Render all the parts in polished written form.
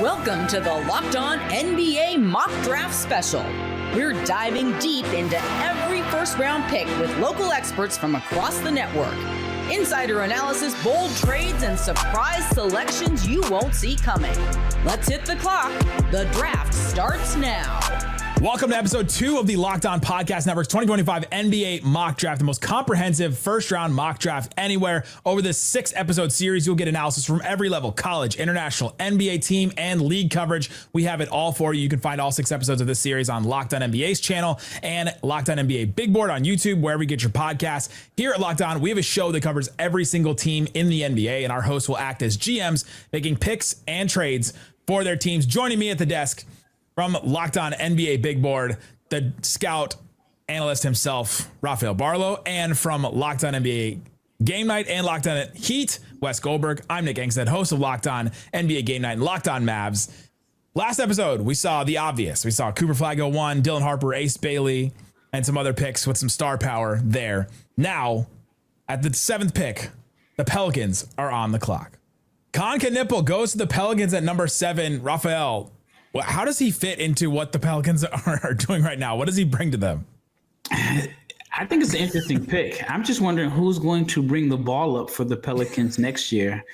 Welcome to the Locked On NBA Mock Draft Special. We're diving deep into every first-round pick with local experts from across the network. Insider analysis, bold trades, and surprise selections you won't see coming. Let's hit the clock. The draft starts now. Welcome to episode 2 of the Locked On Podcast Network's 2025 NBA Mock Draft, the most comprehensive first-round mock draft anywhere. Over this 6-episode series, you'll get analysis from every level: college, international, NBA team, and league coverage. We have it all for you. You can find all 6 episodes of this series on Locked On NBA's channel and Locked On NBA Big Board on YouTube, wherever you get your podcasts. Here at Locked On, we have a show that covers every single team in the NBA, and our hosts will act as GMs, making picks and trades for their teams. Joining me at the desk from Locked On NBA Big Board, the scout analyst himself, Rafael Barlow, and from Locked On NBA Game Night and Locked On Heat, Wes Goldberg. I'm Nick Angstead, host of Locked On NBA Game Night and Locked On Mavs. Last episode, we saw the obvious. We saw Cooper Flaggo 1, Dylan Harper, Ace Bailey, and some other picks with some star power there. Now, at the 7th pick, the Pelicans are on the clock. Kon Knueppel goes to the Pelicans at number 7. Rafael, how does he fit into what the Pelicans are doing right now? What does he bring to them? I think it's an interesting pick. I'm just wondering who's going to bring the ball up for the Pelicans next year.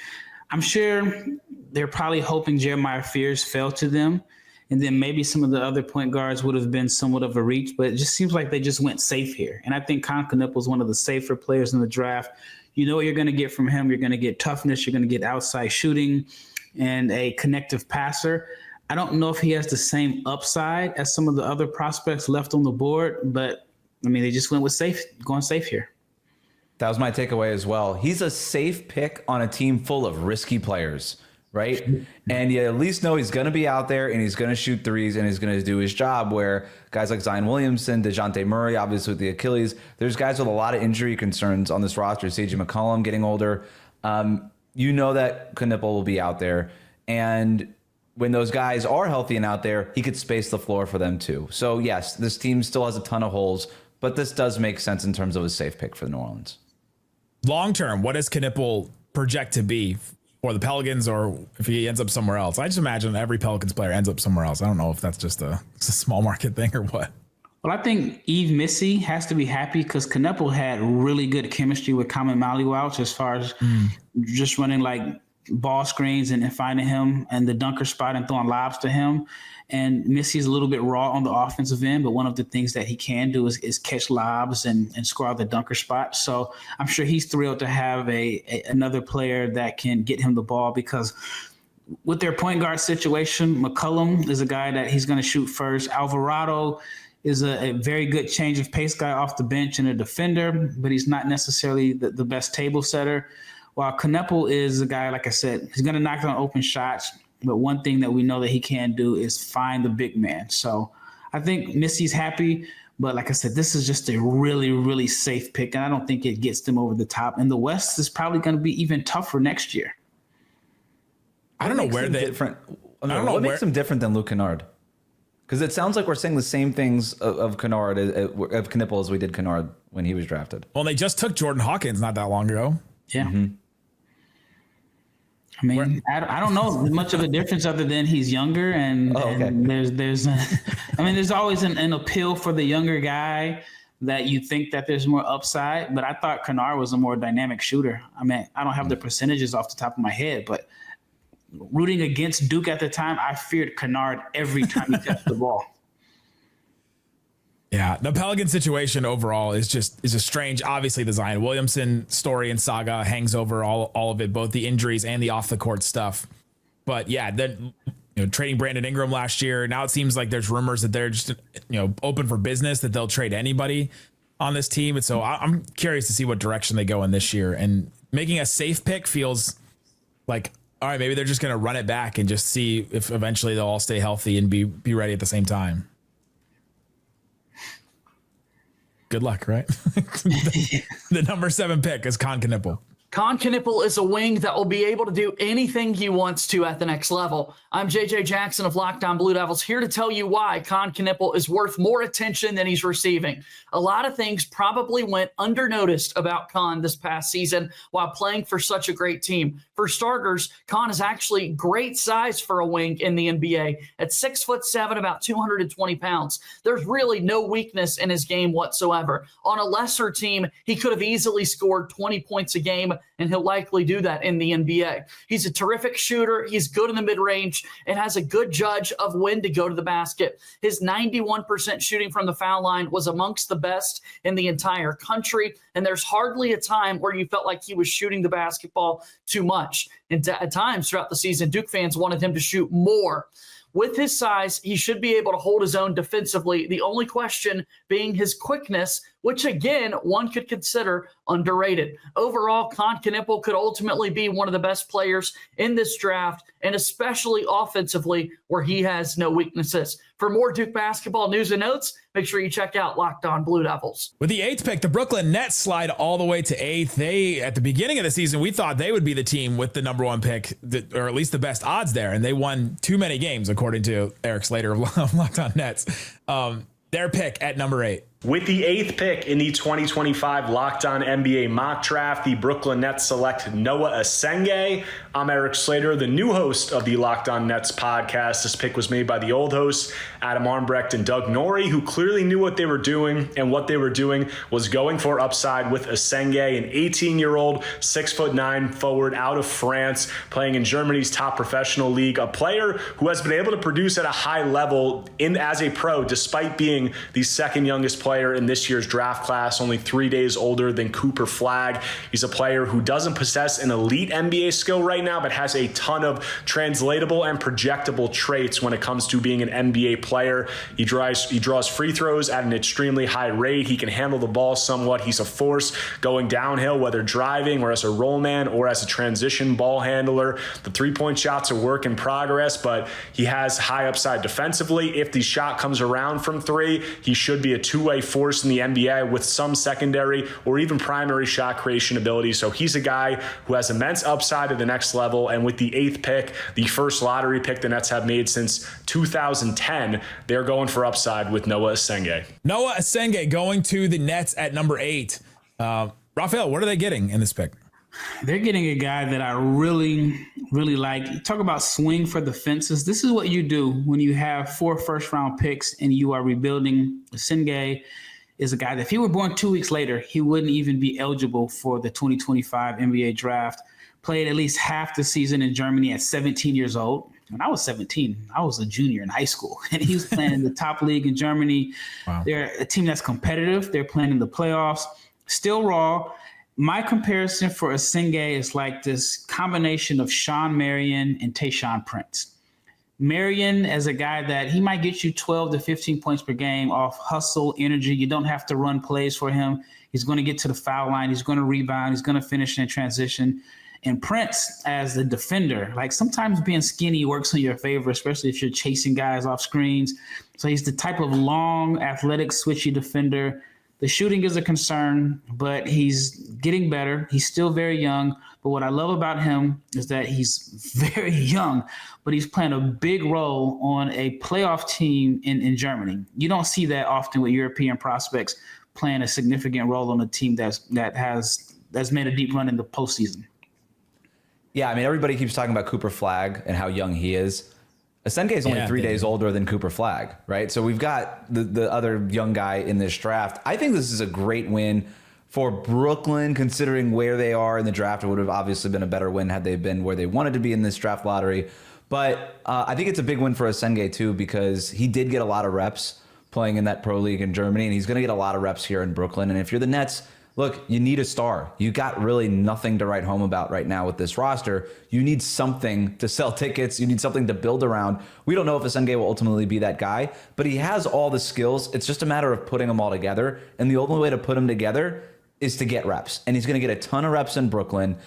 I'm sure they're probably hoping Jeremiah Fears fell to them, and then maybe some of the other point guards would have been somewhat of a reach, but it just seems like they just went safe here. And I think Kon Knueppel is one of the safer players in the draft. You know what you're going to get from him. You're going to get toughness. You're going to get outside shooting and a connective passer. I don't know if he has the same upside as some of the other prospects left on the board, but I mean, they just went with going safe here. That was my takeaway as well. He's a safe pick on a team full of risky players, right? And you at least know he's going to be out there and he's going to shoot threes and he's going to do his job, where guys like Zion Williamson, DeJounte Murray, obviously with the Achilles, there's guys with a lot of injury concerns on this roster. CJ McCollum getting older. You know that Knueppel will be out there, and when those guys are healthy and out there, he could space the floor for them too. So yes, this team still has a ton of holes, but this does make sense in terms of a safe pick for New Orleans. Long term, what does Knueppel project to be for the Pelicans, or if he ends up somewhere else? I just imagine every Pelicans player ends up somewhere else. I don't know if that's just a small market thing or what. Well, I think Yves Missy has to be happy because Knueppel had really good chemistry with Kamen Maliwauch as far as just running like ball screens and finding him and the dunker spot and throwing lobs to him. And Missy's a little bit raw on the offensive end, but one of the things that he can do is catch lobs and score out the dunker spot. So I'm sure he's thrilled to have another player that can get him the ball, because with their point guard situation, McCollum is a guy that he's going to shoot first. Alvarado is a very good change of pace guy off the bench and a defender, but he's not necessarily the best table setter. While Knueppel is a guy, like I said, he's going to knock down open shots, but one thing that we know that he can do is find the big man. So I think Missy's happy, but like I said, this is just a really, really safe pick, and I don't think it gets them over the top. And the West is probably going to be even tougher next year. I don't know where they different. I don't know what makes them different than Luke Kennard, because it sounds like we're saying the same things of Kennard, of Knueppel, as we did Kennard when he was drafted. Well, they just took Jordan Hawkins not that long ago. Yeah. Mm-hmm. I mean, I don't know much of a difference other than he's younger, and there's always an appeal for the younger guy that you think that there's more upside. But I thought Kennard was a more dynamic shooter. I mean, I don't have the percentages off the top of my head, but rooting against Duke at the time, I feared Kennard every time he touched the ball. Yeah, the Pelican situation overall is just strange. Obviously, the Zion Williamson story and saga hangs over all of it, both the injuries and the off the court stuff. But yeah, then trading Brandon Ingram last year. Now it seems like there's rumors that they're just open for business, that they'll trade anybody on this team. And so I'm curious to see what direction they go in this year. And making a safe pick feels like, all right, maybe they're just going to run it back and just see if eventually they'll all stay healthy and be ready at the same time. Good luck, right? The number 7 pick is Kon Knueppel. Con Knipple is a wing that will be able to do anything he wants to at the next level. I'm JJ Jackson of Locked On Blue Devils, here to tell you why Con Knipple is worth more attention than he's receiving. A lot of things probably went undernoticed about Con this past season while playing for such a great team. For starters, Con is actually great size for a wing in the NBA. At 6'7", about 220 pounds. There's really no weakness in his game whatsoever. On a lesser team, he could have easily scored 20 points a game, and he'll likely do that in the NBA. He's a terrific shooter. He's good in the mid-range and has a good judge of when to go to the basket. His 91% shooting from the foul line was amongst the best in the entire country, and there's hardly a time where you felt like he was shooting the basketball too much. And at times throughout the season, Duke fans wanted him to shoot more. With his size, he should be able to hold his own defensively. The only question being his quickness, which again, one could consider underrated. Overall, Con Knipple could ultimately be one of the best players in this draft, and especially offensively, where he has no weaknesses. For more Duke basketball news and notes, make sure you check out Locked On Blue Devils. With the 8th pick, the Brooklyn Nets slide all the way to 8th. At the beginning of the season, we thought they would be the team with the number 1 pick, or at least the best odds there, and they won too many games, according to Eric Slater of Locked On Nets. Their pick at number 8. With the 8th pick in the 2025 Locked On NBA mock draft, the Brooklyn Nets select Noah Asenge. I'm Eric Slater, the new host of the Locked On Nets podcast. This pick was made by the old hosts, Adam Armbrecht and Doug Norrie, who clearly knew what they were doing, and what they were doing was going for upside with Asenge, an 18-year-old, 6'9" forward out of France, playing in Germany's top professional league, a player who has been able to produce at a high level as a pro, despite being the second youngest player in this year's draft class, only 3 days older than Cooper Flagg. He's a player who doesn't possess an elite NBA skill right now, but has a ton of translatable and projectable traits when it comes to being an NBA player. He draws free throws at an extremely high rate. He can handle the ball somewhat. He's a force going downhill, whether driving or as a roll man or as a transition ball handler. The three-point shot's a work in progress, but he has high upside defensively. If the shot comes around from three, he should be a two-way force in the NBA with some secondary or even primary shot creation ability. So he's a guy who has immense upside at the next level. And with the 8th pick, the first lottery pick the Nets have made since 2010, they're going for upside with Noah Asenge. Noah Asenge going to the Nets at number 8. Raphael, what are they getting in this pick? They're getting a guy that I really, really like. Talk about swing for the fences. This is what you do when you have 4 first-round picks and you are rebuilding. Asenge is a guy that if he were born 2 weeks later, he wouldn't even be eligible for the 2025 NBA draft. Played at least half the season in Germany at 17 years old. When I was 17, I was a junior in high school, and he was playing in the top league in Germany. Wow. They're a team that's competitive. They're playing in the playoffs, still raw. My comparison for Asenge is like this combination of Sean Marion and Tayshaun Prince. Marion as a guy that he might get you 12 to 15 points per game off hustle, energy. You don't have to run plays for him. He's going to get to the foul line. He's going to rebound. He's going to finish in transition. And Prince as the defender, like sometimes being skinny works in your favor, especially if you're chasing guys off screens. So he's the type of long, athletic, switchy defender. The shooting is a concern, but he's getting better. He's still very young. But what I love about him is that he's very young, but he's playing a big role on a playoff team in Germany. You don't see that often with European prospects playing a significant role on a team that's made a deep run in the postseason. Yeah, I mean, everybody keeps talking about Cooper Flagg and how young he is. Asenge is only 3 days older than Cooper Flagg, right? So we've got the other young guy in this draft. I think this is a great win for Brooklyn, considering where they are in the draft. It would have obviously been a better win had they been where they wanted to be in this draft lottery. But I think it's a big win for Asenge, too, because he did get a lot of reps playing in that pro league in Germany, and he's going to get a lot of reps here in Brooklyn. And if you're the Nets, look, you need a star. You got really nothing to write home about right now with this roster. You need something to sell tickets. You need something to build around. We don't know if Asenge will ultimately be that guy, but he has all the skills. It's just a matter of putting them all together. And the only way to put them together is to get reps. And he's going to get a ton of reps in Brooklyn.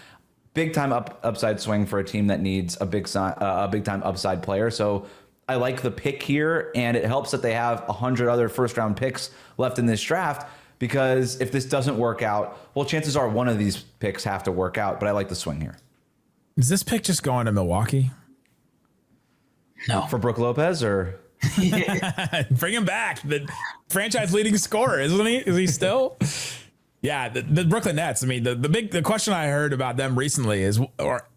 Big time upside swing for a team that needs a big time upside player. So I like the pick here, and it helps that they have 100 other first round picks left in this draft. because if this doesn't work out, well, chances are one of these picks have to work out, but I like the swing here. Is this pick just going to Milwaukee? No. For Brook Lopez or? Bring him back. The franchise leading scorer, isn't he? Is he still? Yeah, the Brooklyn Nets. I mean, the question I heard about them recently is,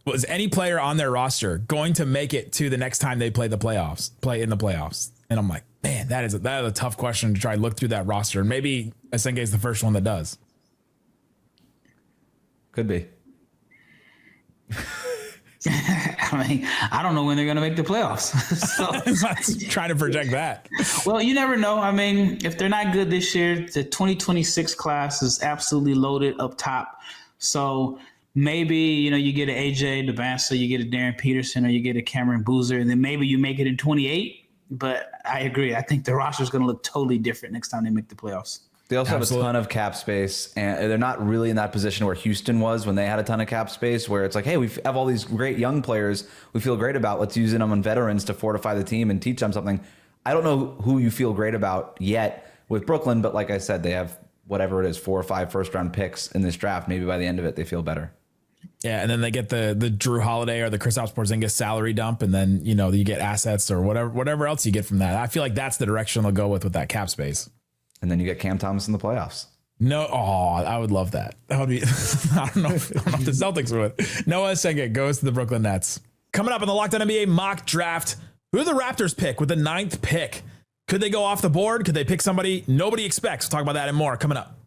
was any player on their roster going to make it to the next time they play in the playoffs? And I'm like, man, that is a tough question to try to look through that roster. And maybe Asenge is the first one that does. Could be. I mean, I don't know when they're going to make the playoffs. So, trying to project that. Well, you never know. I mean, if they're not good this year, the 2026 class is absolutely loaded up top. So maybe, you get an AJ Devansa, you get a Darren Peterson, or you get a Cameron Boozer, and then maybe you make it in 28. But I agree. I think the roster is going to look totally different next time they make the playoffs. They also Absolutely. have a ton of cap space, and they're not really in that position where Houston was when they had a ton of cap space, where it's like, hey, we have all these great young players we feel great about. Let's use them on veterans to fortify the team and teach them something. I don't know who you feel great about yet with Brooklyn, but like I said, they have whatever it is, 4 or 5 first-round picks in this draft. Maybe by the end of it, they feel better. Yeah, and then they get the Drew Holiday or the Kristaps Porzingis salary dump, and then you get assets or whatever else you get from that. I feel like that's the direction they'll go with that cap space. And then you get Cam Thomas in the playoffs. No, I would love that. That would be. I don't know if the Celtics would. Noah Asenge goes to the Brooklyn Nets. Coming up in the Locked On NBA mock draft, who do the Raptors pick with the 9th pick? Could they go off the board? Could they pick somebody nobody expects? We'll talk about that and more coming up.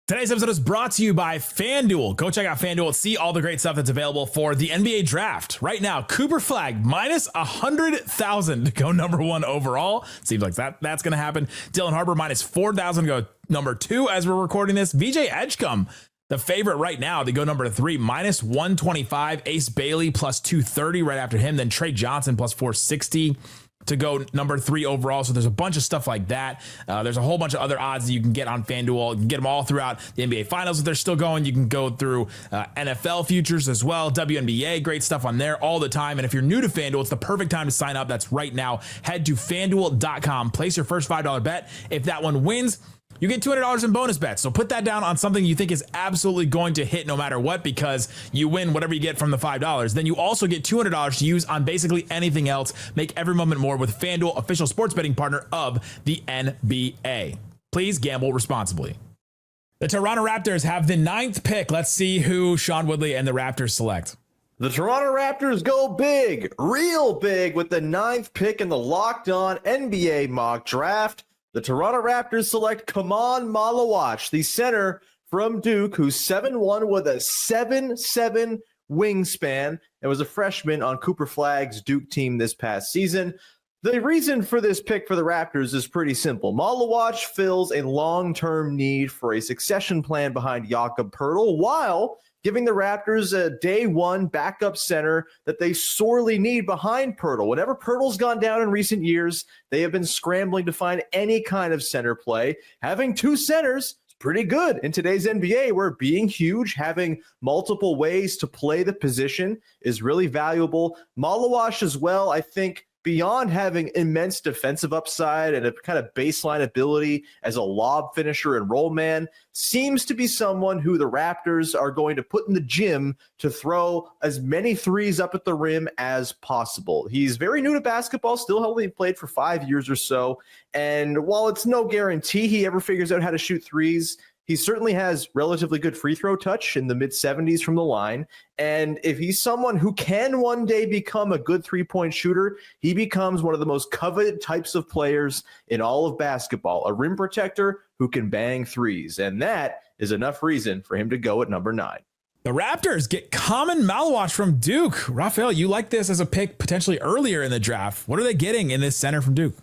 Today's episode is brought to you by FanDuel. Go check out FanDuel. See all the great stuff that's available for the NBA draft. Right now, Cooper Flagg minus 100,000 to go number 1 overall. Seems like that's going to happen. Dylan Harper minus 4,000 to go number 2 as we're recording this. VJ Edgecombe, the favorite right now to go number 3, minus 125. Ace Bailey plus 230 right after him. Then Trey Johnson plus 460. To go number 3 overall. So there's a bunch of stuff like that. There's a whole bunch of other odds that you can get on FanDuel. You can get them all throughout the NBA Finals if they're still going. You can go through NFL futures as well. WNBA, great stuff on there all the time. And if you're new to FanDuel, it's the perfect time to sign up. That's right now. Head to FanDuel.com. Place your first $5 bet. If that one wins, you get $200 in bonus bets. So put that down on something you think is absolutely going to hit no matter what, because you win whatever you get from the $5. Then you also get $200 to use on basically anything else. Make every moment more with FanDuel, official sports betting partner of the NBA. Please gamble responsibly. The Toronto Raptors have the 9th pick. Let's see who Sean Woodley and the Raptors select. The Toronto Raptors go big, real big, with the 9th pick in the Locked On NBA mock draft. The Toronto Raptors select Kaman Malawach, the center from Duke, who's 7'1" with a 7'7" wingspan and was a freshman on Cooper Flagg's Duke team this past season. The reason for this pick for the Raptors is pretty simple. Malawach fills a long-term need for a succession plan behind Jakob Poeltl, while giving the Raptors a day one backup center that they sorely need behind Poeltl. Whenever Poeltl's gone down in recent years, they have been scrambling to find any kind of center play. Having 2 centers is pretty good in today's NBA, where being huge, having multiple ways to play the position is really valuable. Malawach as well, I think, beyond having immense defensive upside and a kind of baseline ability as a lob finisher and roll man, seems to be someone who the Raptors are going to put in the gym to throw as many threes up at the rim as possible. He's very new to basketball, still only played for 5 years or so. And while it's no guarantee he ever figures out how to shoot threes, he certainly has relatively good free throw touch in the mid-70s from the line. And if he's someone who can one day become a good three-point shooter, he becomes one of the most coveted types of players in all of basketball, a rim protector who can bang threes. And that is enough reason for him to go at number 9. The Raptors get Kaman Malawach from Duke. Raphael, you like this as a pick potentially earlier in the draft. What are they getting in this center from Duke?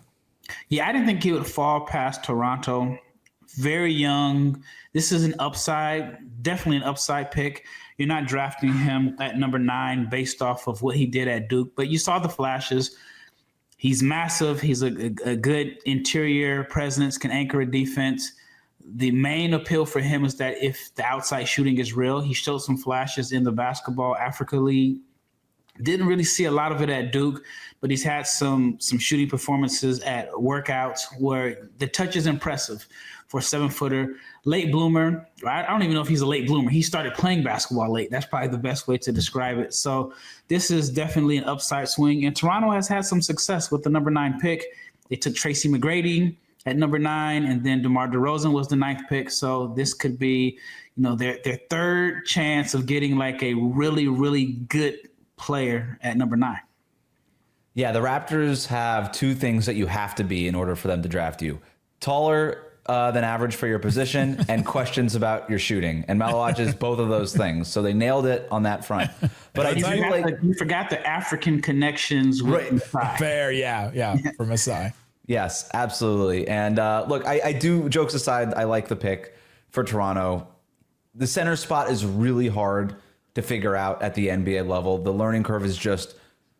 Yeah, I didn't think he would fall past Toronto. Very young. This is an upside, definitely an upside pick. You're not drafting him at number 9 based off of what he did at Duke, but you saw the flashes. He's massive. He's a good interior presence, can anchor a defense. The main appeal for him is that if the outside shooting is real, he showed some flashes in the Basketball Africa League Didn't really see a lot of it at Duke, but he's had some shooting performances at workouts where the touch is impressive for a 7-footer. Late bloomer. I don't even know if he's a late bloomer. He started playing basketball late. That's probably the best way to describe it. So this is definitely an upside swing. And Toronto has had some success with the number 9 pick. They took Tracy McGrady at number 9, and then DeMar DeRozan was the 9th pick. So this could be, their third chance of getting like a really, really good player at number 9. Yeah, the Raptors have 2 things that you have to be in order for them to draft you. Taller than average for your position and questions about your shooting. And Malawach is both of those things. So they nailed it on that front. But you forgot the African connections with Masai. Fair, yeah, for Masai. Yes, absolutely. And look, I do, jokes aside, I like the pick for Toronto. The center spot is really hard to figure out at the NBA level. The learning curve is just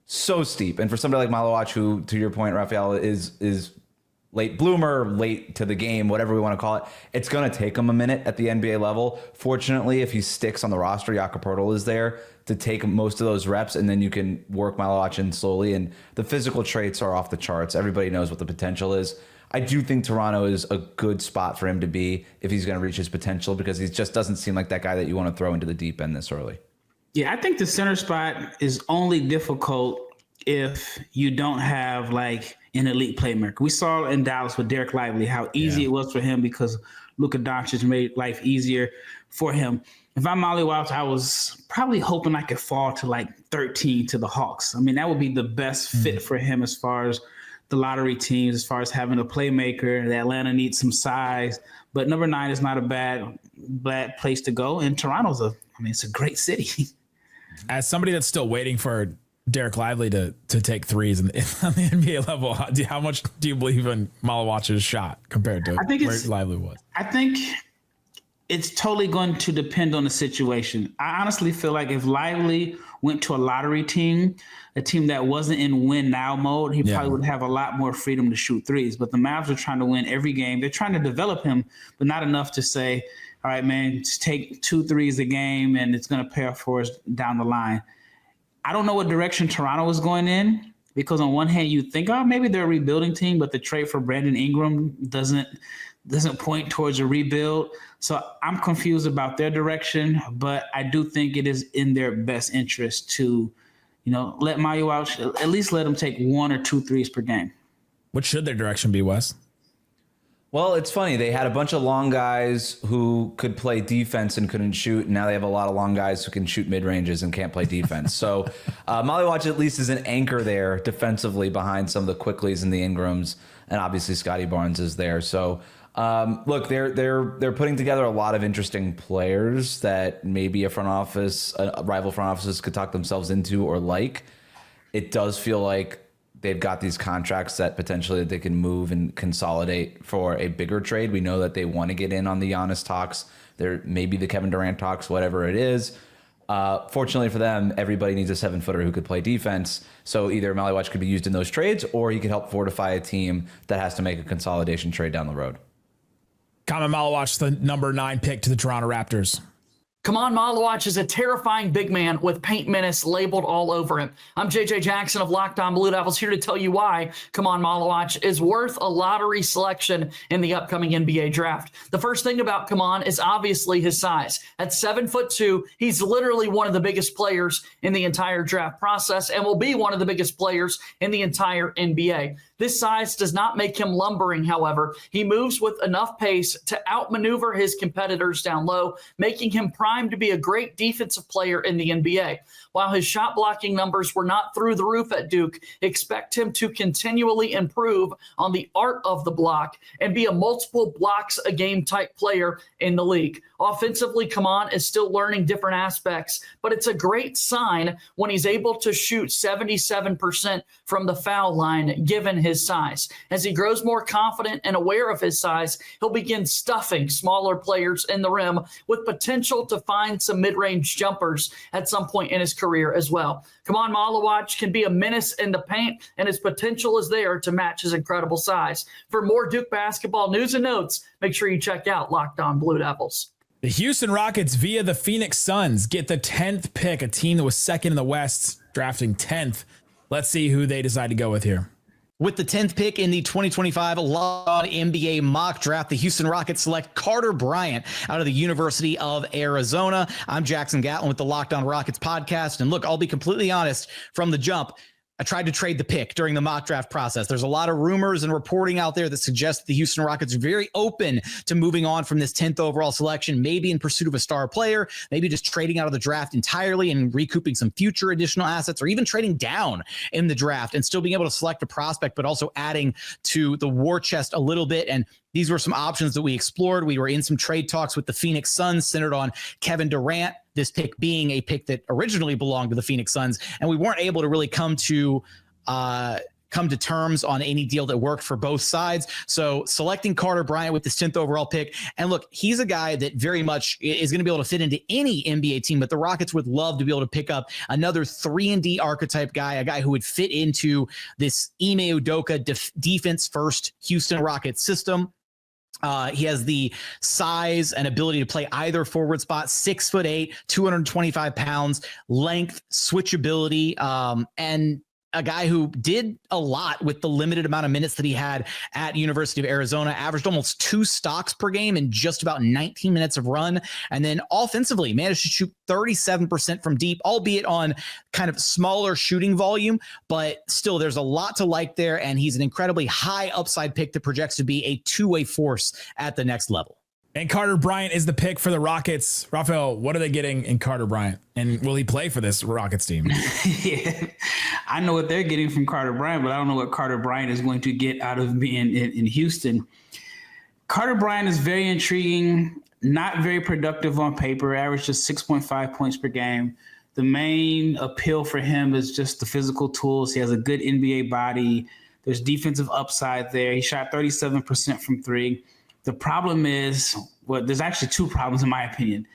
so steep. And for somebody like Malawach, who, to your point, Raphael, is late bloomer, late to the game, whatever we want to call it, it's going to take him a minute at the NBA level. Fortunately, if he sticks on the roster, Jakob Poeltl is there to take most of those reps, and then you can work Malawach in slowly. And the physical traits are off the charts. Everybody knows what the potential is. I do think Toronto is a good spot for him to be if he's going to reach his potential, because he just doesn't seem like that guy that you want to throw into the deep end this early. Yeah, I think the center spot is only difficult if you don't have like an elite playmaker. We saw in Dallas with Derek Lively how easy it was for him because Luka Doncic made life easier for him. If I'm Malawach, I was probably hoping I could fall to like 13 to the Hawks. I mean, that would be the best fit for him as far as the lottery teams, as far as having a playmaker. The Atlanta needs some size, but number 9 is not a bad place to go. And Toronto's it's a great city. As somebody that's still waiting for Derek Lively to take threes on the NBA level, how much do you believe in Malawach's shot compared to where Lively was? I think it's totally going to depend on the situation. I honestly feel like if Lively went to a lottery team, a team that wasn't in win now mode, he probably would have a lot more freedom to shoot threes. But the Mavs are trying to win every game. They're trying to develop him, but not enough to say, all right, man, just take 2 threes a game and it's going to pay off for us down the line. I don't know what direction Toronto is going in, because on one hand you think, oh, maybe they're a rebuilding team, but the trade for Brandon Ingram doesn't point towards a rebuild. So I'm confused about their direction, but I do think it is in their best interest to, let Malawach, at least let him take 1 or 2 threes per game. What should their direction be, Wes? Well, it's funny. They had a bunch of long guys who could play defense and couldn't shoot. And now they have a lot of long guys who can shoot mid-ranges and can't play defense. So Malawach at least is an anchor there defensively behind some of the Quickleys and the Ingrams. And obviously Scotty Barnes is there. So look, they're putting together a lot of interesting players that maybe a rival front offices could talk themselves into or like. It does feel like they've got these contracts that potentially they can move and consolidate for a bigger trade. We know that they want to get in on the Giannis talks. There maybe the Kevin Durant talks, whatever it is. Fortunately for them, everybody needs a 7-footer who could play defense. So either Malawach could be used in those trades, or he could help fortify a team that has to make a consolidation trade down the road. Kaman Malawach, the number 9 pick to the Toronto Raptors. Kaman Malawach is a terrifying big man with paint menace labeled all over him. I'm JJ Jackson of Locked On Blue Devils, here to tell you why Kaman Malawach is worth a lottery selection in the upcoming NBA draft. The first thing about Kaman is obviously his size. At 7'2", he's literally one of the biggest players in the entire draft process and will be one of the biggest players in the entire NBA. This size does not make him lumbering, however. He moves with enough pace to outmaneuver his competitors down low, making him primed to be a great defensive player in the NBA. While his shot blocking numbers were not through the roof at Duke, expect him to continually improve on the art of the block and be a multiple blocks a game type player in the league. Offensively, Kaman is still learning different aspects, but it's a great sign when he's able to shoot 77% from the foul line given his size. As he grows more confident and aware of his size, he'll begin stuffing smaller players in the rim with potential to find some mid-range jumpers at some point in his career as well. Kaman Malawach can be a menace in the paint, and his potential is there to match his incredible size. For more Duke basketball news and notes, make sure you check out Locked On Blue Devils. The Houston Rockets via the Phoenix Suns get the 10th pick, a team that was second in the West drafting 10th. Let's see who they decide to go with here. With the 10th pick in the 2025 NBA mock draft, the Houston Rockets select Carter Bryant out of the University of Arizona. I'm Jackson Gatlin with the Locked On Rockets podcast. And look, I'll be completely honest from the jump. I tried to trade the pick during the mock draft process. There's a lot of rumors and reporting out there that suggests the Houston Rockets are very open to moving on from this 10th overall selection, maybe in pursuit of a star player, maybe just trading out of the draft entirely and recouping some future additional assets, or even trading down in the draft and still being able to select a prospect, but also adding to the war chest a little bit. And these were some options that we explored. We were in some trade talks with the Phoenix Suns centered on Kevin Durant, this pick being a pick that originally belonged to the Phoenix Suns. And we weren't able to really come to terms on any deal that worked for both sides. So selecting Carter Bryant with this 10th overall pick. And look, he's a guy that very much is going to be able to fit into any NBA team, but the Rockets would love to be able to pick up another 3-and-D archetype guy, a guy who would fit into this Ime Udoka defense first Houston Rockets system. He has the size and ability to play either forward spot, 6'8", 225 pounds, length, switchability, and a guy who did a lot with the limited amount of minutes that he had at University of Arizona, averaged almost 2 stocks per game in just about 19 minutes of run. And then offensively managed to shoot 37% from deep, albeit on kind of smaller shooting volume, but still there's a lot to like there. And he's an incredibly high upside pick that projects to be a two-way force at the next level. And Carter Bryant is the pick for the Rockets. Rafael, what are they getting in Carter Bryant? And will he play for this Rockets team? Yeah, I know what they're getting from Carter Bryant, but I don't know what Carter Bryant is going to get out of being in Houston. Carter Bryant is very intriguing, not very productive on paper, averaged just 6.5 points per game. The main appeal for him is just the physical tools. He has a good NBA body. There's defensive upside there. He shot 37% from three. The problem is, well, there's actually 2 problems in my opinion.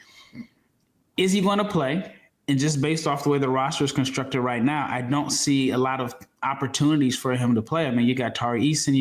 Is he going to play? And just based off the way the roster is constructed right now, I don't see a lot of opportunities for him to play. I mean, you got Tari Eason,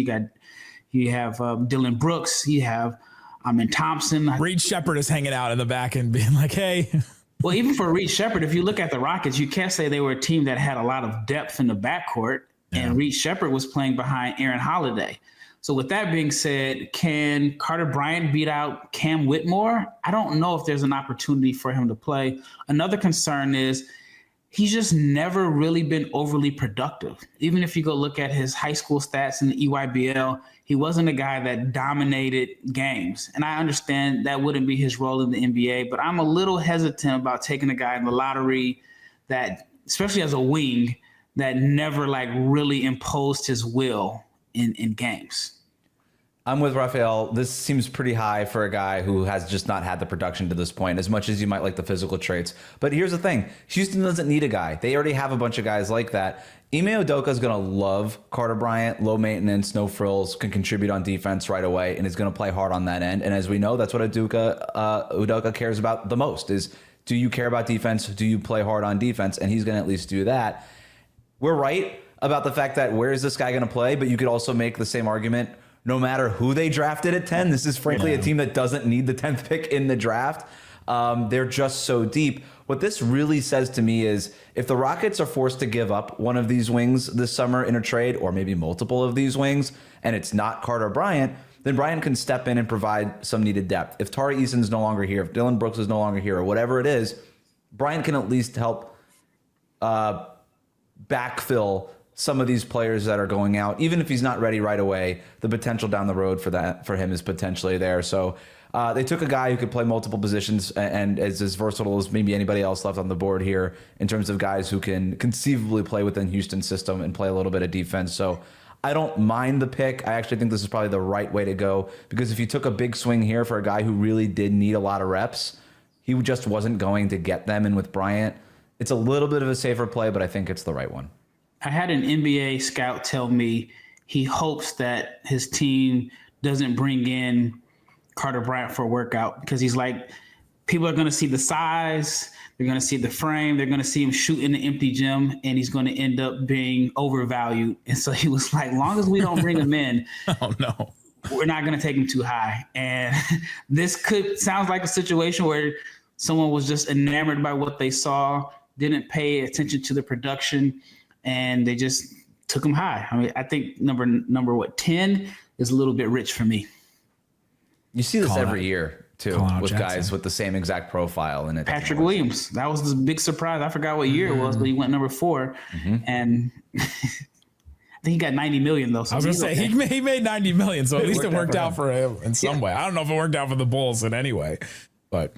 you have Dylan Brooks, you have Amin Thompson. Reed Shepherd is hanging out in the back and being like, hey. Well, even for Reed Shepherd, if you look at the Rockets, you can't say they were a team that had a lot of depth in the backcourt. Yeah. And Reed Shepherd was playing behind Aaron Holiday. So with that being said, can Carter Bryant beat out Cam Whitmore? I don't know if there's an opportunity for him to play. Another concern is he's just never really been overly productive. Even if you go look at his high school stats in the EYBL, he wasn't a guy that dominated games. And I understand that wouldn't be his role in the NBA, but I'm a little hesitant about taking a guy in the lottery that, especially as a wing, that never like really imposed his will in games. I'm with Rafael. This seems pretty high for a guy who has just not had the production to this point, as much as you might like the physical traits. But here's the thing. Houston doesn't need a guy. They already have a bunch of guys like that. Ime Udoka is going to love Carter Bryant. Low maintenance, no frills, can contribute on defense right away, and is going to play hard on that end. And as we know, that's what Udoka cares about the most is, do you care about defense? Do you play hard on defense? And he's going to at least do that. We're right about the fact that where is this guy going to play? But you could also make the same argument no matter who they drafted at 10. This is frankly a team that doesn't need the 10th pick in the draft. They're just so deep. What this really says to me is if the Rockets are forced to give up one of these wings this summer in a trade, or maybe multiple of these wings, and it's not Carter Bryant, then Bryant can step in and provide some needed depth. If Tari Eason's no longer here, if Dylan Brooks is no longer here, or whatever it is, Bryant can at least help backfill some of these players that are going out. Even if he's not ready right away, the potential down the road for him is potentially there. So they took a guy who could play multiple positions and is as versatile as maybe anybody else left on the board here in terms of guys who can conceivably play within Houston's system and play a little bit of defense. So I don't mind the pick. I actually think this is probably the right way to go, because if you took a big swing here for a guy who really did need a lot of reps, he just wasn't going to get them. And with Bryant, it's a little bit of a safer play, but I think it's the right one. I had an NBA scout tell me he hopes that his team doesn't bring in Carter Bryant for a workout, because he's like, people are going to see the size, they're going to see the frame, they're going to see him shoot in the empty gym, and he's going to end up being overvalued. And so he was like, long as we don't bring him in, oh no, we're not going to take him too high. And this sounds like a situation where someone was just enamored by what they saw didn't pay attention to the production, and they just took him high. I mean, I think number 10 is a little bit rich for me. You see this every year too with guys with the same exact profile. And Patrick Williams, that was the big surprise. I forgot what year it was, but he went number 4, and I think he got $90 million though. So I was gonna say he made $90 million, so at least it worked out for him in some way. I don't know if it worked out for the Bulls in any way, but.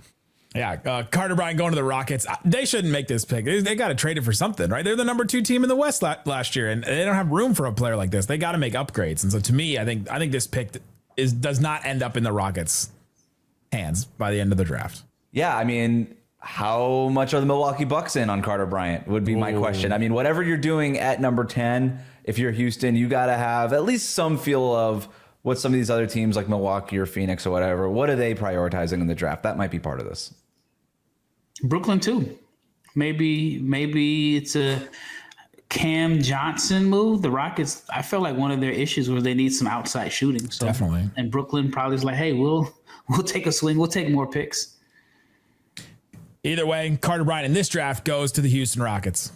Yeah, Carter Bryant going to the Rockets. They shouldn't make this pick. They got to trade it for something, right? They're the number 2 team in the West last year, and they don't have room for a player like this. They got to make upgrades. And so, to me, I think this pick does not end up in the Rockets' hands by the end of the draft. Yeah, I mean, how much are the Milwaukee Bucks in on Carter Bryant would be my question. I mean, whatever you're doing at number 10, if you're Houston, you got to have at least some feel of what some of these other teams like Milwaukee or Phoenix or whatever, what are they prioritizing in the draft? That might be part of this. Brooklyn too. Maybe it's a Cam Johnson move. The Rockets, I feel like one of their issues was they need some outside shooting. So, definitely. And Brooklyn probably is like, hey, we'll take a swing. We'll take more picks. Either way, Carter Bryant in this draft goes to the Houston Rockets.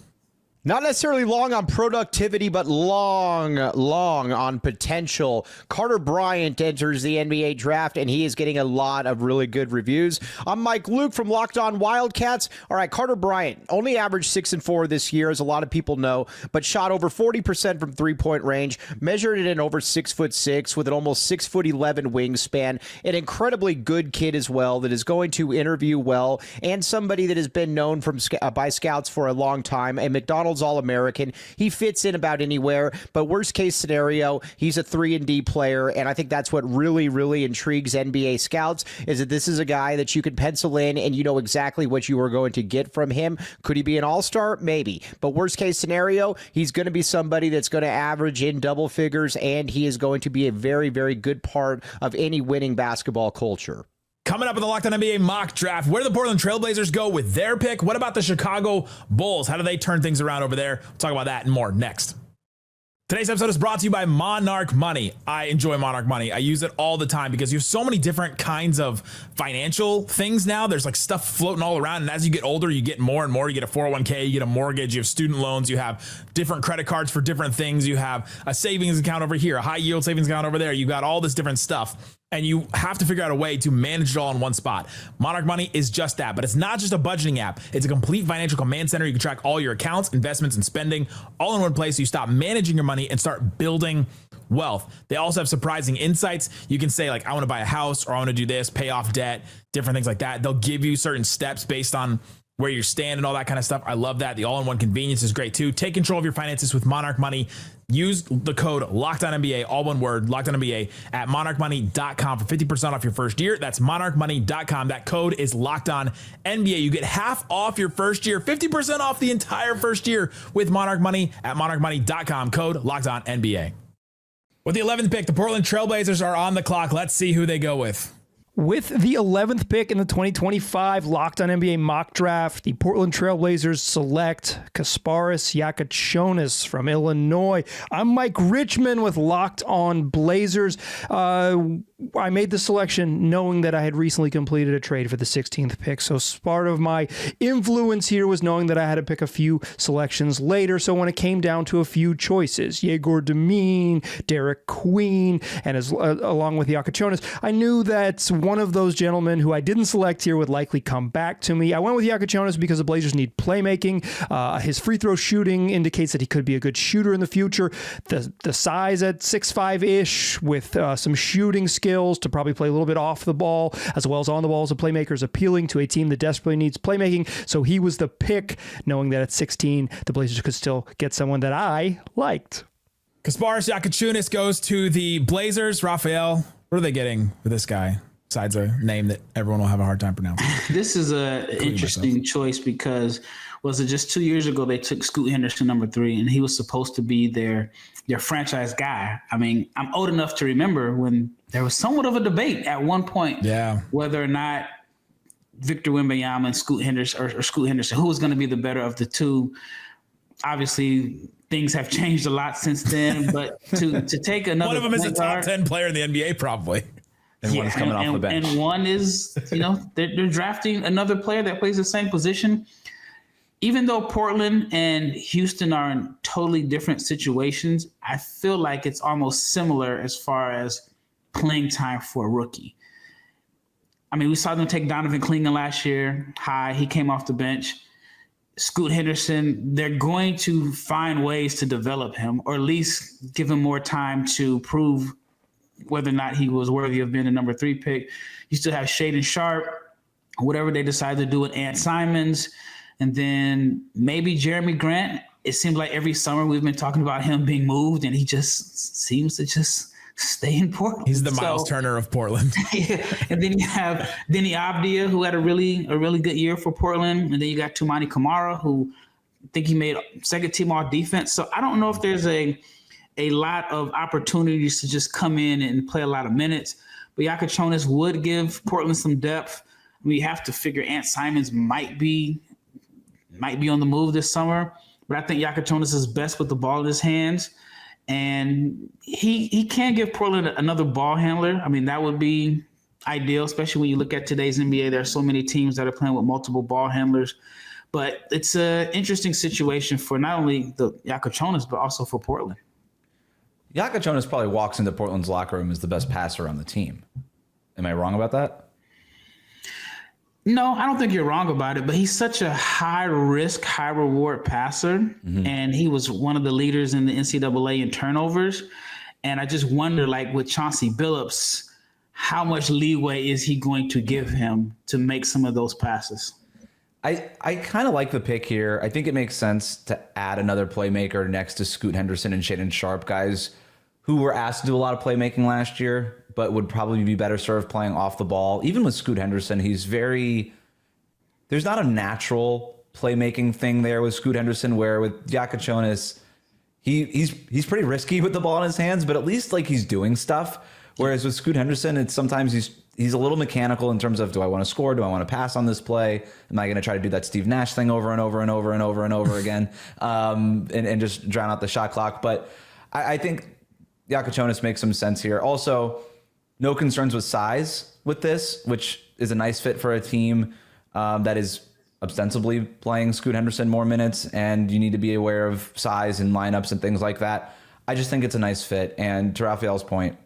Not necessarily long on productivity, but long on potential. Carter Bryant enters the NBA draft, and he is getting a lot of really good reviews. I'm Mike Luke from Locked On Wildcats. All right, Carter Bryant only averaged 6-4 this year, as a lot of people know, but shot over 40% from three-point range, measured it in over 6'6", with an almost 6'11" wingspan. An incredibly good kid as well that is going to interview well, and somebody that has been known by scouts for a long time, a McDonald's All-American. He fits in about anywhere, but worst case scenario, he's a 3-and-D player, and I think that's what really, really intrigues NBA scouts, is that this is a guy that you can pencil in and you know exactly what you are going to get from him. Could he be an all-star? Maybe. But worst case scenario, he's going to be somebody that's going to average in double figures, and he is going to be a very, very good part of any winning basketball culture. Coming up in the Locked On NBA mock draft, where do the Portland Trailblazers go with their pick? What about the Chicago Bulls? How do they turn things around over there? We'll talk about that and more next. Today's episode is brought to you by Monarch Money. I enjoy Monarch Money. I use it all the time because you have so many different kinds of financial things now. There's like stuff floating all around. And as you get older, you get more and more. You get a 401k, you get a mortgage, you have student loans, you have different credit cards for different things. You have a savings account over here, a high yield savings account over there. You got all this different stuff. And you have to figure out a way to manage it all in one spot. Monarch Money is just that, but it's not just a budgeting app. It's a complete financial command center. You can track all your accounts, investments, and spending all in one place. So you stop managing your money and start building wealth. They also have surprising insights. You can say like, I want to buy a house, or I want to do this, pay off debt, different things like that. They'll give you certain steps based on where you stand and all that kind of stuff. I love that. The all-in-one convenience is great too. Take control of your finances with Monarch Money. Use the code LOCKEDONNBA, all one word, LOCKEDONNBA, at monarchmoney.com for 50% off your first year. That's monarchmoney.com. That code is LOCKEDONNBA. You get half off your first year, 50% off the entire first year with Monarch Money at monarchmoney.com. Code LOCKEDONNBA. With the 11th pick, the Portland Trailblazers are on the clock. Let's see who they go with. With the 11th pick in the 2025 Locked On NBA mock draft, the Portland Trailblazers select Kasparas Yakachonis from Illinois. I'm Mike Richmond with Locked On Blazers. I made the selection knowing that I had recently completed a trade for the 16th pick. So part of my influence here was knowing that I had to pick a few selections later. So when it came down to a few choices, Yegor Demine, Derek Queen, and along with Yakachonis, I knew that one of those gentlemen who I didn't select here would likely come back to me. I went with Yakachonis because the Blazers need playmaking. His free throw shooting indicates that he could be a good shooter in the future. The size at 6'5"-ish with some shooting skills to probably play a little bit off the ball as well as on the ball as a playmaker is appealing to a team that desperately needs playmaking. So he was the pick, knowing that at 16, the Blazers could still get someone that I liked. Kasparas Yakachonis goes to the Blazers. Raphael, what are they getting for this guy? Besides a name that everyone will have a hard time pronouncing. This is an interesting choice because was it just 2 years ago they took Scoot Henderson number 3, and he was supposed to be their franchise guy. I mean, I'm old enough to remember when there was somewhat of a debate at one point whether or not Victor Wembanyama and Scoot Henderson or Scoot Henderson, who was going to be the better of the two. Obviously, things have changed a lot since then, but to take another one of them is a top 10 player in the NBA probably. And one is coming off the bench. And one is, they're drafting another player that plays the same position. even though Portland and Houston are in totally different situations, I feel like it's almost similar as far as playing time for a rookie. I mean, we saw them take Donovan Clingan last year. He came off the bench. Scoot Henderson, they're going to find ways to develop him, or at least give him more time to prove whether or not he was worthy of being a number 3 pick. You still have Shaedon Sharpe, whatever they decide to do with Ant Simons, and then maybe Jeremy Grant. It seems like every summer we've been talking about him being moved, and he just seems to just stay in Portland. He's the Miles Turner of Portland. Yeah. And then you have Denny Avdia, who had a really good year for Portland. And then you got Toumani Camara, who I think he made second team all defense. So I don't know if there's a lot of opportunities to just come in and play a lot of minutes. But Yakachonis would give Portland some depth. We have to figure Ant Simons might be on the move this summer. But I think Yakachonis is best with the ball in his hands. And he can give Portland another ball handler. I mean, that would be ideal, especially when you look at today's NBA. There are so many teams that are playing with multiple ball handlers. But it's an interesting situation for not only the Yakachonis, but also for Portland. Yakachonis probably walks into Portland's locker room as the best passer on the team. Am I wrong about that? No, I don't think you're wrong about it, but he's such a high risk, high reward passer. Mm-hmm. And he was one of the leaders in the NCAA in turnovers. And I just wonder, like with Chauncey Billups, how much leeway is he going to give him to make some of those passes? I kind of like the pick here. I think it makes sense to add another playmaker next to Scoot Henderson and Shaedon Sharpe, guys who were asked to do a lot of playmaking last year, but would probably be better served playing off the ball. Even with Scoot Henderson, there's not a natural playmaking thing there with Scoot Henderson, where with Yakachonis, he's pretty risky with the ball in his hands, but at least like he's doing stuff. Whereas with Scoot Henderson, it's sometimes he's a little mechanical in terms of, do I want to score? Do I want to pass on this play? Am I going to try to do that Steve Nash thing over and over and over and over and over again, and just drown out the shot clock? But I think Yakachonis makes some sense here. Also, no concerns with size with this, which is a nice fit for a team that is ostensibly playing Scoot Henderson more minutes, and you need to be aware of size and lineups and things like that. I just think it's a nice fit. And to Raphael's point,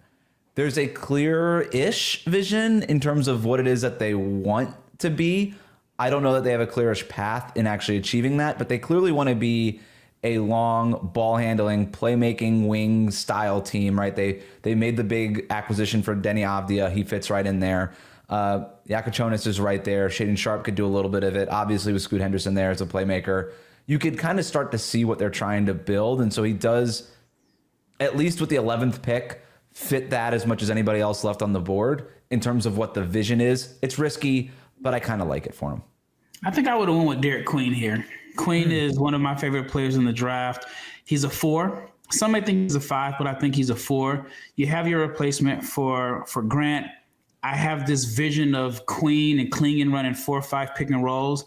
there's a clear-ish vision in terms of what it is that they want to be. I don't know that they have a clearish path in actually achieving that, but they clearly want to be a long ball handling, playmaking wing style team, right? They made the big acquisition for Denny Avdia. He fits right in there. Yakachonis is right there. Shaedon Sharpe could do a little bit of it. Obviously with Scoot Henderson there as a playmaker, you could kind of start to see what they're trying to build. And so he does, at least with the 11th pick, fit that as much as anybody else left on the board in terms of what the vision is. It's risky, but I kind of like it for him. I think I would have went with Derek Queen here. Queen is one of my favorite players in the draft. He's a 4. Some may think he's a 5, but I think he's a 4. You have your replacement for Grant. I have this vision of Queen and Clingan running 4 or 5 pick and rolls.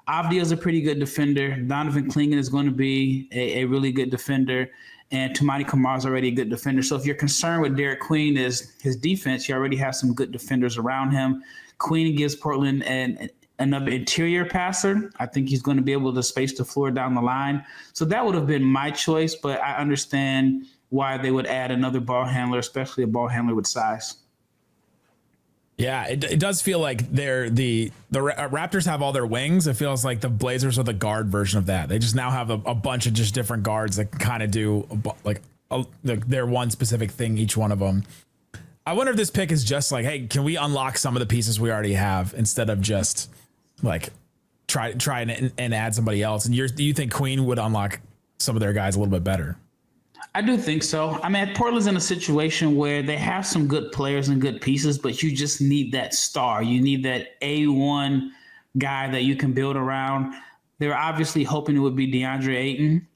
Avdia is a pretty good defender. Donovan Clingan is going to be a really good defender. And Toumani Camara is already a good defender. So if you're concerned with Derek Queen is his defense, you already have some good defenders around him. Queen gives Portland another interior passer. I think he's going to be able to space the floor down the line. So that would have been my choice, but I understand why they would add another ball handler, especially a ball handler with size. Yeah, it does feel like the Raptors have all their wings. It feels like the Blazers are the guard version of that. They just now have a bunch of just different guards that kind of do their one specific thing, each one of them. I wonder if this pick is just like, hey, can we unlock some of the pieces we already have instead of just like try and add somebody else? And do you think Queen would unlock some of their guys a little bit better? I do think so. I mean, Portland's in a situation where they have some good players and good pieces, but you just need that star. You need that A1 guy that you can build around. They're obviously hoping it would be DeAndre Ayton,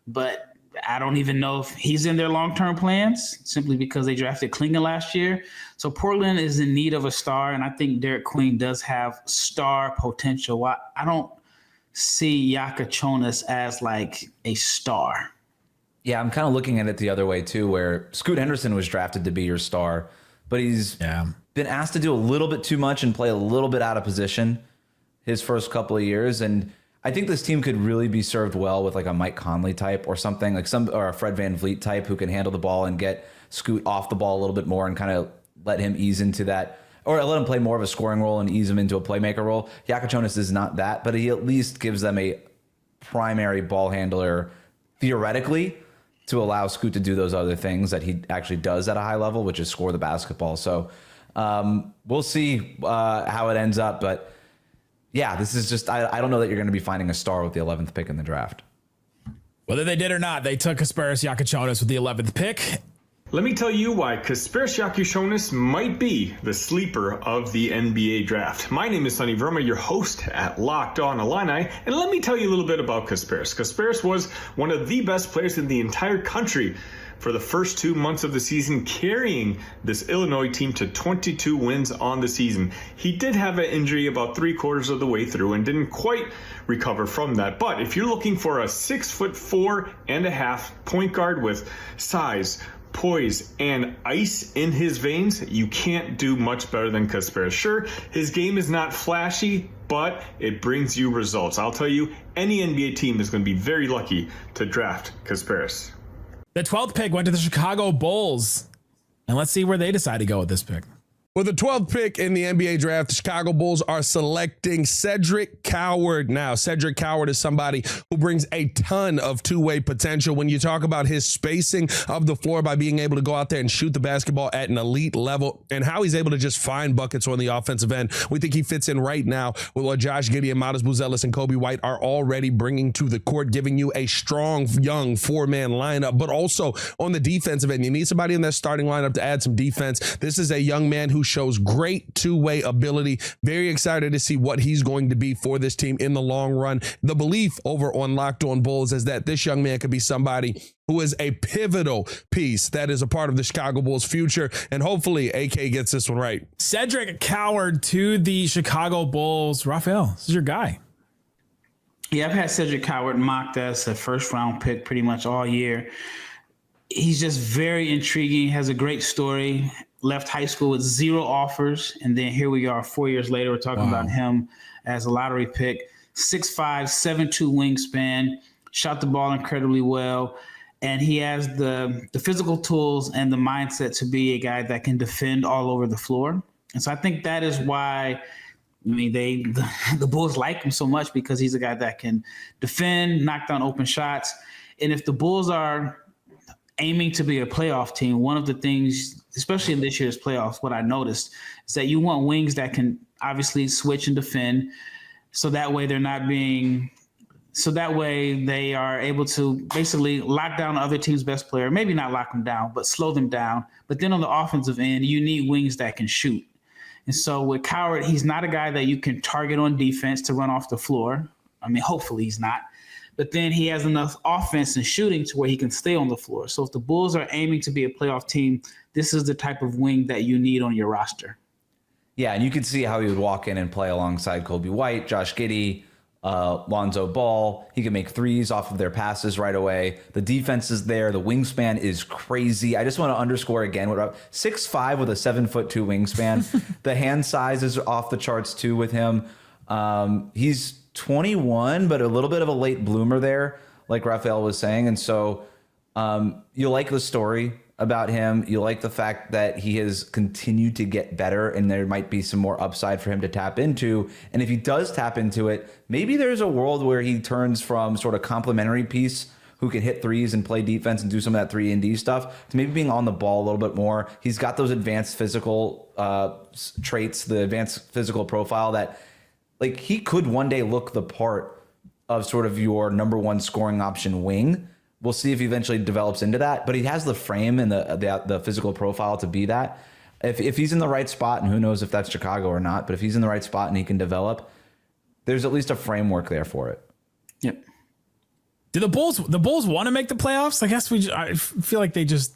but I don't even know if he's in their long-term plans simply because they drafted Clingan last year. So Portland is in need of a star, and I think Derek Queen does have star potential. I don't see Yakachonis as like a star. Yeah, I'm kind of looking at it the other way too, where Scoot Henderson was drafted to be your star, but he's been asked to do a little bit too much and play a little bit out of position his first couple of years. And I think this team could really be served well with like a Mike Conley type or something, or a Fred VanVleet type who can handle the ball and get Scoot off the ball a little bit more and kind of let him ease into that, or let him play more of a scoring role and ease him into a playmaker role. Yakachonis is not that, but he at least gives them a primary ball handler theoretically to allow Scoot to do those other things that he actually does at a high level, which is score the basketball. So we'll see how it ends up, but yeah, this is just, I don't know that you're going to be finding a star with the 11th pick in the draft. Whether they did or not, they took Kasparas Yakachonis with the 11th pick. Let me tell you why Kasparas Yakachonis might be the sleeper of the NBA draft. My name is Sonny Verma, your host at Locked On Illini, and let me tell you a little bit about Kasparas. Kasparas was one of the best players in the entire country for the first 2 months of the season, carrying this Illinois team to 22 wins on the season. He did have an injury about 3/4 of the way through and didn't quite recover from that. But if you're looking for a 6'4.5" point guard with size, poise, and ice in his veins, you can't do much better than Kasparas. Sure, his game is not flashy, but it brings you results. I'll tell you, any NBA team is going to be very lucky to draft Kasparas. The 12th pick went to the Chicago Bulls. And let's see where they decide to go with this pick. With the 12th pick in the NBA draft, the Chicago Bulls are selecting Cedric Coward. Now, Cedric Coward is somebody who brings a ton of two-way potential. When you talk about his spacing of the floor by being able to go out there and shoot the basketball at an elite level and how he's able to just find buckets on the offensive end, we think he fits in right now with what Josh Giddey and Matas Buzelis and Kobe White are already bringing to the court, giving you a strong, young four-man lineup. But also on the defensive end, you need somebody in that starting lineup to add some defense. This is a young man who shows great two-way ability. Very excited to see what he's going to be for this team in the long run. The belief over on Locked On Bulls is that this young man could be somebody who is a pivotal piece that is a part of the Chicago Bulls future. And hopefully AK gets this one right. Cedric Coward to the Chicago Bulls. Raphael, this is your guy. Yeah, I've had Cedric Coward mocked as a first-round pick pretty much all year. He's just very intriguing, has a great story. Left high school with 0 offers, and then here we are 4 years later. We're talking about him as a lottery pick. 6'5", 7'2" wingspan, shot the ball incredibly well, and he has the physical tools and the mindset to be a guy that can defend all over the floor. And so I think that is why, the Bulls like him so much, because he's a guy that can defend, knock down open shots. And if the Bulls are aiming to be a playoff team, one of the things, especially in this year's playoffs, what I noticed is that you want wings that can obviously switch and defend. So that way they are able to basically lock down the other team's best player, maybe not lock them down, but slow them down. But then on the offensive end, you need wings that can shoot. And so with Coward, he's not a guy that you can target on defense to run off the floor. I mean, hopefully he's not. But then he has enough offense and shooting to where he can stay on the floor. So if the Bulls are aiming to be a playoff team, this is the type of wing that you need on your roster. Yeah, and you could see how he would walk in and play alongside Kobe White, Josh Giddey, Lonzo Ball. He can make threes off of their passes right away. The defense is there. The wingspan is crazy. I just want to underscore again, 6'5" with a 7'2" wingspan. The hand size is off the charts too with him. He's 21, but a little bit of a late bloomer there, like Raphael was saying. And so you like the story about him. You like the fact that he has continued to get better, and there might be some more upside for him to tap into. And if he does tap into it, maybe there's a world where he turns from sort of complimentary piece who can hit threes and play defense and do some of that 3-and-D stuff to maybe being on the ball a little bit more. He's got those advanced physical traits, the advanced physical profile that, like, he could one day look the part of sort of your number one scoring option wing. We'll see if he eventually develops into that, but he has the frame and the physical profile to be that. If he's in the right spot, and who knows if that's Chicago or not, but if he's in the right spot and he can develop, there's at least a framework there for it. Yep. Do the Bulls want to make the playoffs? I guess I feel like they just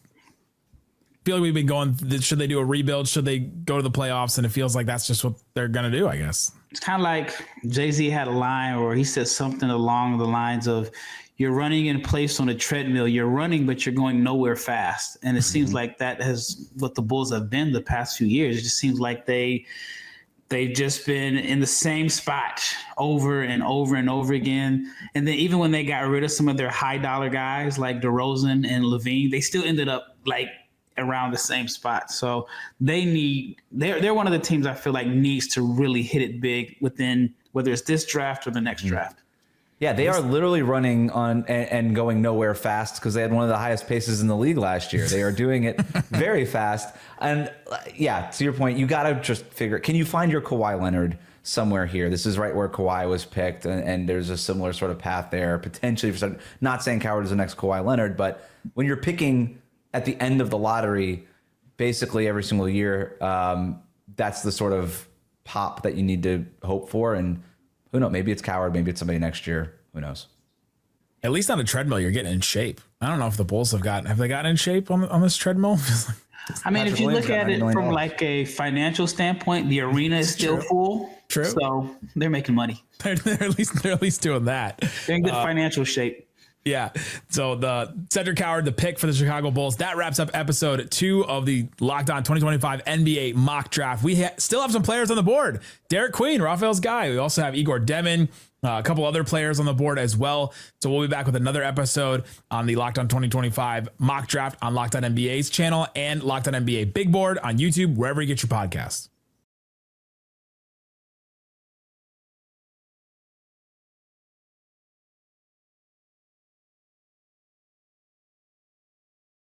feel like we've been going, should they do a rebuild? Should they go to the playoffs? And it feels like that's just what they're going to do, I guess. It's kind of like Jay-Z had a line where he said something along the lines of, you're running in place on a treadmill. You're running, but you're going nowhere fast. And it seems like that has what the Bulls have been the past few years. It just seems like they They've just been in the same spot over and over and over again. And then even when they got rid of some of their high dollar guys like DeRozan and Levine, they still ended up like around the same spot. So they're one of the teams I feel like needs to really hit it big within whether it's this draft or the next draft. Yeah, they are literally running on and going nowhere fast because they had one of the highest paces in the league last year. They are doing it very fast. And yeah, to your point, you got to just figure, can you find your Kawhi Leonard somewhere here? This is right where Kawhi was picked, and there's a similar sort of path there, potentially. Not saying Coward is the next Kawhi Leonard, but when you're picking at the end of the lottery, basically every single year, that's the sort of pop that you need to hope for. And who knows? Maybe it's Coward. Maybe it's somebody next year. Who knows? At least on a treadmill, you're getting in shape. I don't know if the Bulls have they gotten in shape on this treadmill? I mean, if you look at it from like a financial standpoint, the arena is still full. True. So they're making money. They're at least doing that. They're in good financial shape. Yeah. So the Cedric Coward, the pick for the Chicago Bulls, that wraps up episode 2 of the Locked On 2025 NBA mock draft. We still have some players on the board. Derek Queen, Raphael's guy. We also have Igor Demin, a couple other players on the board as well. So we'll be back with another episode on the Locked On 2025 mock draft on Locked On NBA's channel and Locked On NBA Big Board on YouTube, wherever you get your podcasts.